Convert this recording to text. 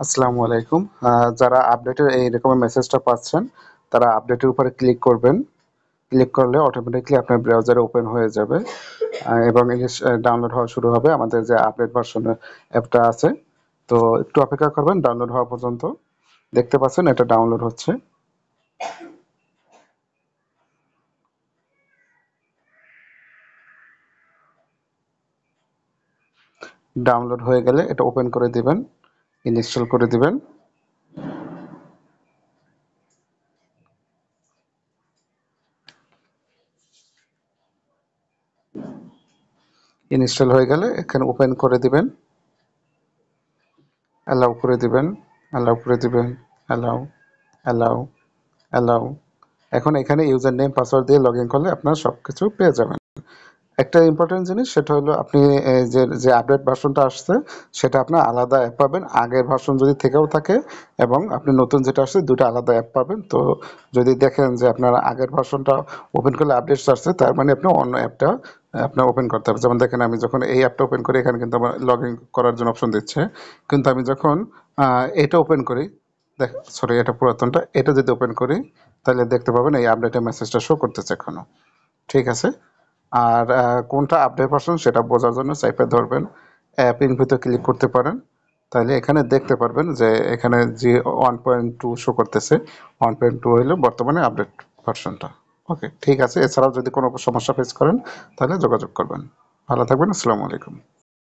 আসসালামু আলাইকুম। যারা আপডেটের এই রকমের মেসেজটা পাচ্ছেন, তারা আপডেটের উপরে ক্লিক করবেন। ক্লিক করলে অটোমেটিক্যালি আপনার ব্রাউজারে ওপেন হয়ে যাবে এবং ইংলিশ ডাউনলোড হওয়া শুরু হবে। আমাদের যে আপডেট ভার্সনের অ্যাপটা আছে, তো একটু অপেক্ষা করবেন ডাউনলোড হওয়া পর্যন্ত। দেখতে পাচ্ছেন এটা ডাউনলোড হচ্ছে। ডাউনলোড হয়ে গেলে এটা ওপেন করে দিবেন, ইনস্টল করে দিবেন। ইনস্টল হয়ে গেলে এখানে ওপেন করে দিবেন, অ্যালাউ করে দিবেন, অ্যালাউ করে দিবেন, অ্যালাউ, অ্যালাউ, অ্যালাউ। এখন এখানে ইউজার নেম পাসওয়ার্ড দিয়ে লগ ইন করলে আপনারা সব কিছু পেয়ে যাবেন। একটা ইম্পর্টেন্ট জিনিস, সেটা হলো আপনি যে যে আপডেট ভার্সনটা আসছে সেটা আপনার আলাদা অ্যাপ পাবেন। আগের ভার্সন যদি থেকেও থাকে এবং আপনি নতুন যেটা আসছে দুটো আলাদা অ্যাপ পাবেন। তো যদি দেখেন যে আপনার আগের ভার্সনটা ওপেন করলে আপডেটস আসছে, তার মানে আপনি অন্য অ্যাপটা আপনার ওপেন করতে হবে। যেমন দেখেন আমি যখন এই অ্যাপটা ওপেন করি, এখানে কিন্তু আমার লগ ইন করার জন্য অপশন দিচ্ছে। কিন্তু আমি যখন এটা ওপেন করি, সরি এটা পুরাতনটা, এটা যদি ওপেন করি তাহলে দেখতে পাবেন এই আপডেটের মেসেজটা শো করতেছে এখনো। ঠিক আছে। আর কোনটা আপডেট ভার্সন সেটা বোঝার জন্য চাইপে ধরবেন, অ্যাপ ইনফোতে ক্লিক করতে পারেন। তাহলে এখানে দেখতে পারবেন যে এখানে যে 1.2 শো করতেছে, 1.2 হইলো বর্তমানে আপডেট ভার্সনটা। ওকে, ঠিক আছে। এছাড়াও যদি কোনো সমস্যা ফেস করেন তাহলে যোগাযোগ করবেন। ভালো থাকবেন। আসসালামু আলাইকুম।